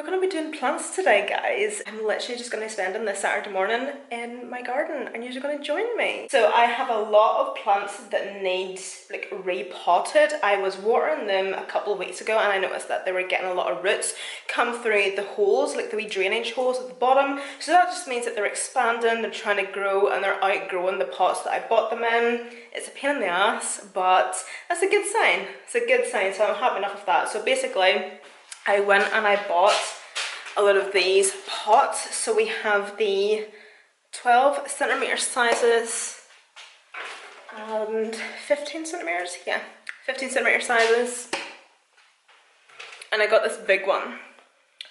going to be doing plants today, guys. I'm literally just going to spend this Saturday morning in my garden and you're going to join me. So I have a lot of plants that need like repotted. I was watering them a couple of weeks ago and I noticed that they were getting a lot of roots come through the holes, like the wee drainage holes at the bottom. So that just means that they're expanding, they're trying to grow, and they're outgrowing the pots that I bought them in. It's a pain in the ass, but that's a good sign. It's a good sign, so I'm happy enough of that. So basically, I went and I bought a lot of these pots. So we have the 12 centimeter sizes and 15 centimeters, yeah, 15 centimeter sizes. And I got this big one.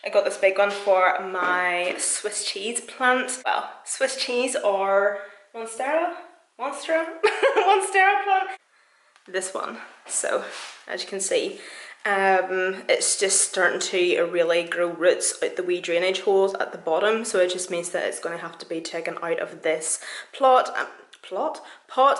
I got this big one for my Swiss cheese plant. Well, Swiss cheese or Monstera plant. This one. So, as you can see, it's just starting to really grow roots out the wee drainage holes at the bottom, so it just means that it's going to have to be taken out of this pot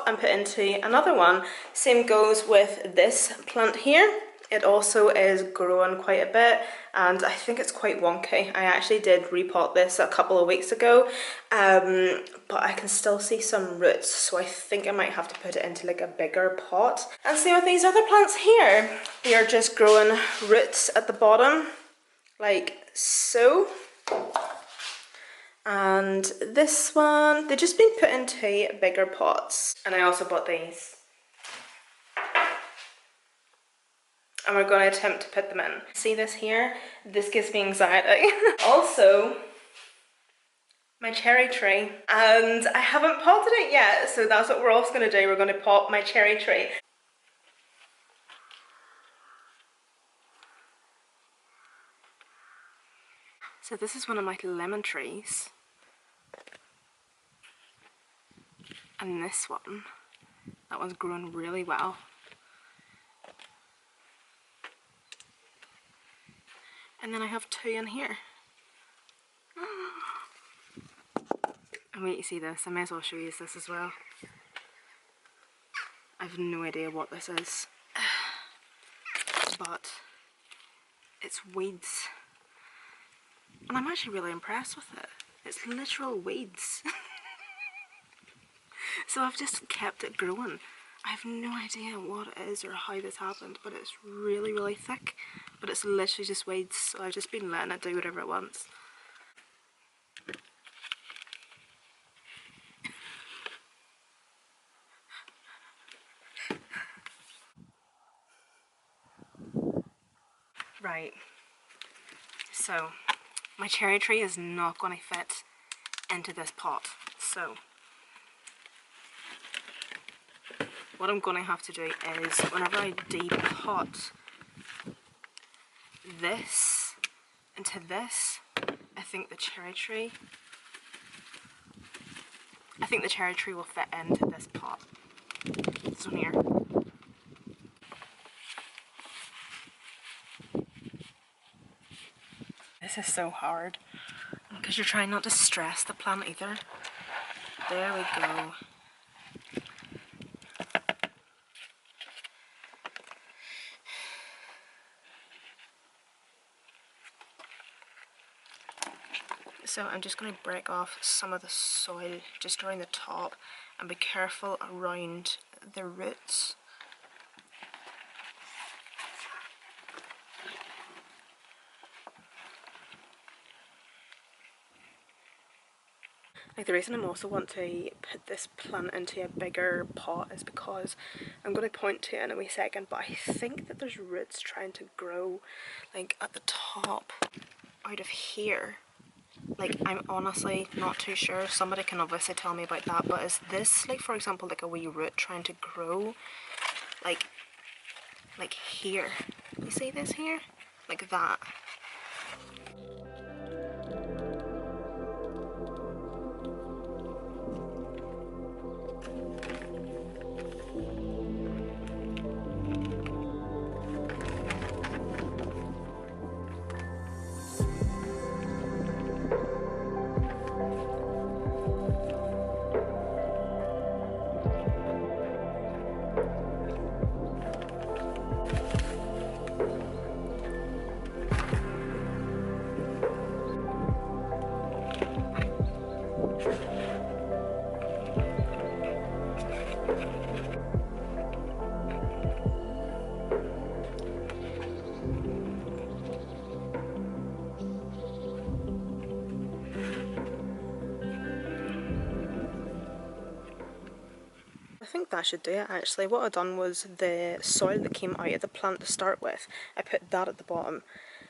and put into another one. Same goes with this plant here. It also is growing quite a bit and I think it's quite wonky. I actually did repot this a couple of weeks ago, but I can still see some roots, so I think I might have to put it into like a bigger pot. And same with these other plants here. They are just growing roots at the bottom, like so. And this one, they've just been put into bigger pots. And I also bought these. And we're going to attempt to put them in. See this here? This gives me anxiety. Also, my cherry tree. And I haven't potted it yet, so that's what we're also going to do. We're going to pot my cherry tree. So this is one of my lemon trees. And this one, that one's growing really well. And then I have two in here. And wait, you see this? I may as well show you this as well. I have no idea what this is. But it's weeds. And I'm actually really impressed with it. It's literal weeds. So I've just kept it growing. I have no idea what it is or how this happened, but it's really, really thick. But it's literally just weeds, so I've just been letting it do whatever it wants. Right, so my cherry tree is not going to fit into this pot, so what I'm going to have to do is whenever I depot this into this, I think the cherry tree will fit into this pot. This one here. This is so hard because you're trying not to stress the plant either. There we go. So I'm just going to break off some of the soil just around the top and be careful around the roots. Like the reason I'm also want to put this plant into a bigger pot is because I'm going to point to it in a wee second, but I think that there's roots trying to grow like at the top out of here. Like, I'm honestly not too sure. Somebody can obviously tell me about that, but is this, like, for example, like a wee root trying to grow, like here? You see this here? Like that. that should do it actually. What I done was the soil that came out of the plant to start with, I put that at the bottom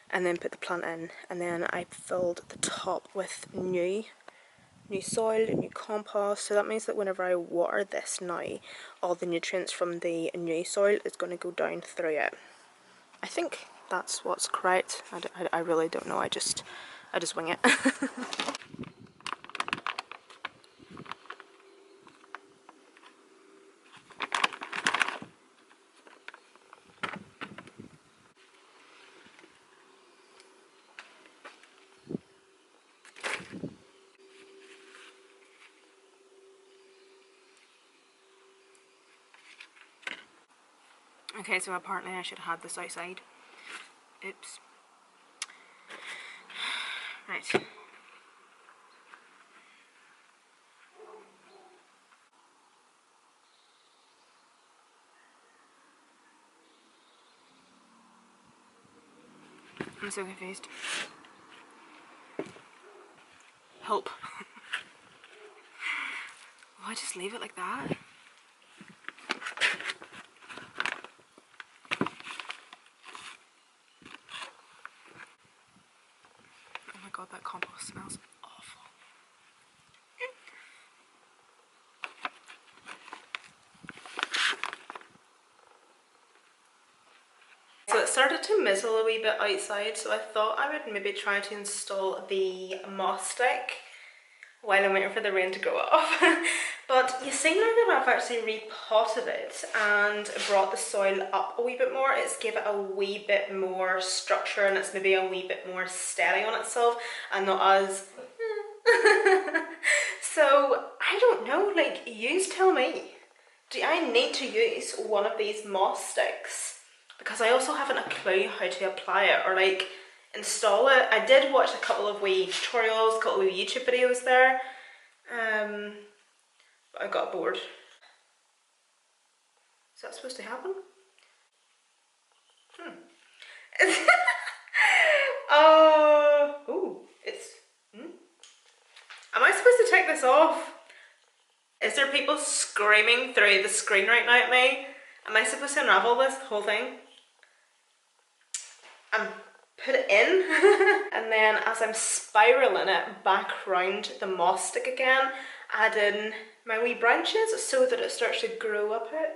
and then put the plant in, and then I filled the top with new soil, new compost. So that means that whenever I water this now, all the nutrients from the new soil is going to go down through it. I think that's what's correct. I really don't know. I just wing it. Okay, so apparently I should have had this outside. Oops. Right. I'm so confused. Help. Will I just leave it like that? Oh my god, that compost smells awful. So it started to mizzle a wee bit outside, so I thought I would maybe try to install the moss stick while I'm waiting for the rain to go off. But you see, now that I've actually repotted it and brought the soil up a wee bit more, it's given it a wee bit more structure, and it's maybe a wee bit more steady on itself and not as so I don't know, like, yous tell me, do I need to use one of these moss sticks? Because I also haven't a clue how to apply it or like install it. I did watch a couple of wee tutorials, a couple of wee YouTube videos there, but I got bored. Is that supposed to happen? Ooh, it's, am I supposed to take this off? Is there people screaming through the screen right now at me? Am I supposed to unravel this whole thing and put it in? And then as I'm spiraling it back round the moss stick again, add in my wee branches so that it starts to grow up it.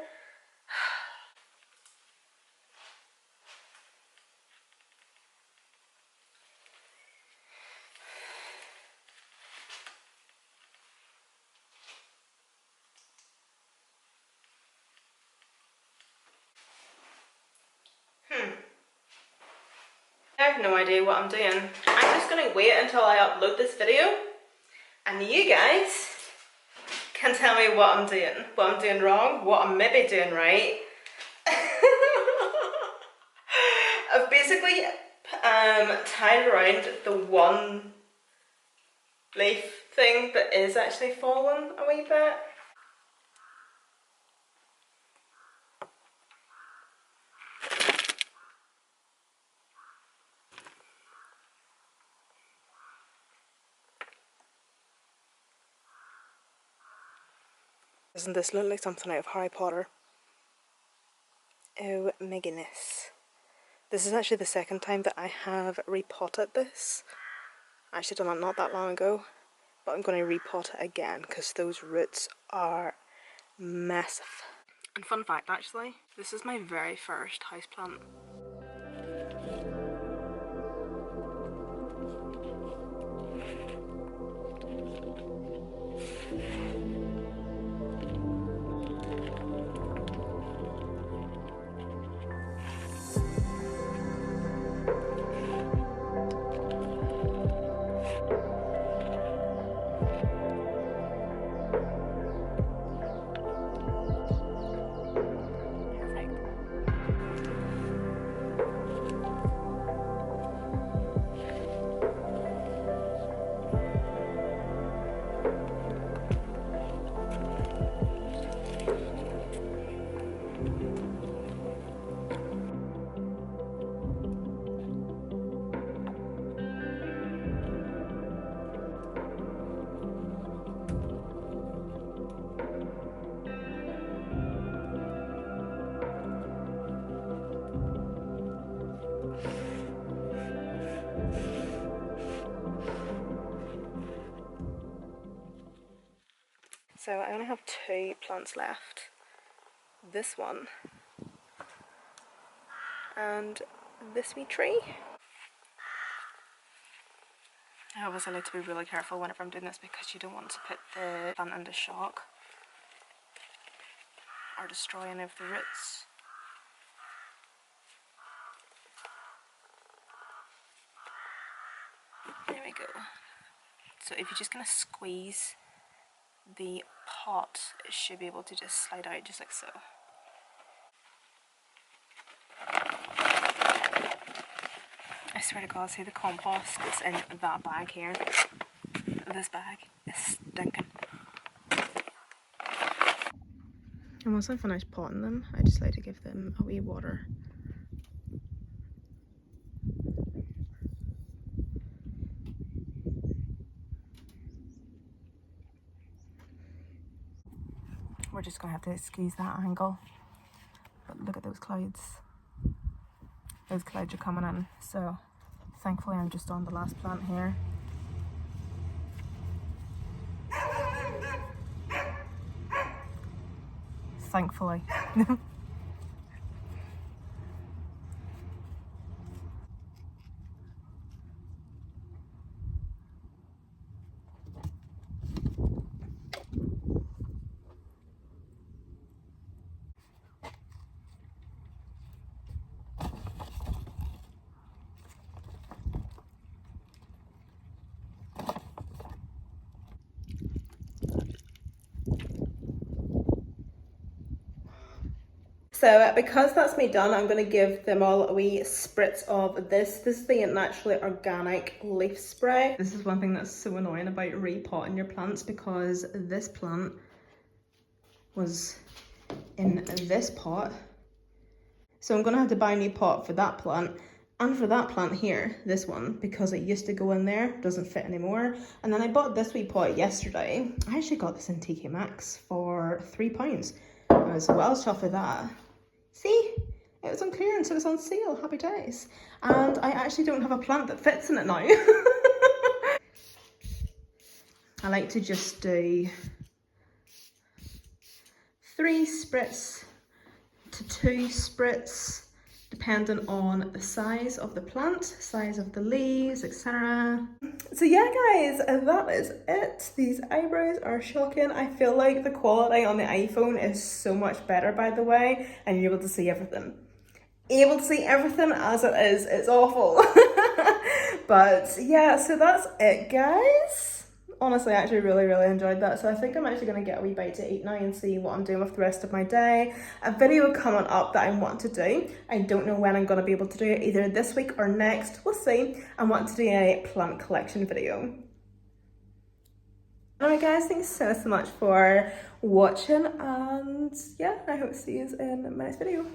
I have no idea what I'm doing. I'm just going to wait until I upload this video and you guys can tell me what I'm doing wrong, what I'm maybe doing right. I've basically tied around the one leaf thing that is actually falling a wee bit. Doesn't this look like something out of Harry Potter? Oh my goodness. This is actually the second time that I have repotted this. I actually done it not that long ago, but I'm going to repot it again because those roots are massive. And fun fact actually, this is my very first houseplant. So I only have 2 plants left. This one and this wee tree. I obviously like to be really careful whenever I'm doing this because you don't want to put the plant into shock or destroy any of the roots. There we go. So if you're just going to squeeze the pot, it should be able to just slide out just like so. I swear to God, see the compost that's in that bag here. This bag is stinking. And once I finish potting them, I just like to give them a wee water. We're just going to have to excuse that angle. But look at those clouds. Those clouds are coming in. So thankfully I'm just on the last plant here. Thankfully. So because that's me done, I'm going to give them all a wee spritz of this. This is the naturally organic leaf spray. This is one thing that's so annoying about repotting your plants, because this plant was in this pot. So I'm going to have to buy a new pot for that plant and for that plant here, this one, because it used to go in there, doesn't fit anymore. And then I bought this wee pot yesterday. I actually got this in TK Maxx for £3. I was well chuffed with that. See, it was on clearance, it was on sale, happy days. And I actually don't have a plant that fits in it now. I like to just do 3 spritz to 2 spritz, depending on the size of the plant, size of the leaves, etc. So yeah guys, that is it. These eyebrows are shocking. I feel like the quality on the iPhone is so much better, by the way, and you're able to see everything. Able to see everything as it is, it's awful. But yeah, so that's it guys. Honestly, I actually really enjoyed that. So I think I'm actually going to get a wee bite to eat now and see what I'm doing with the rest of my day. A video coming up that I want to do. I don't know when I'm going to be able to do it, either this week or next. We'll see. I want to do a plant collection video. Alright guys, thanks so much for watching, and yeah, I hope to see you in my next video.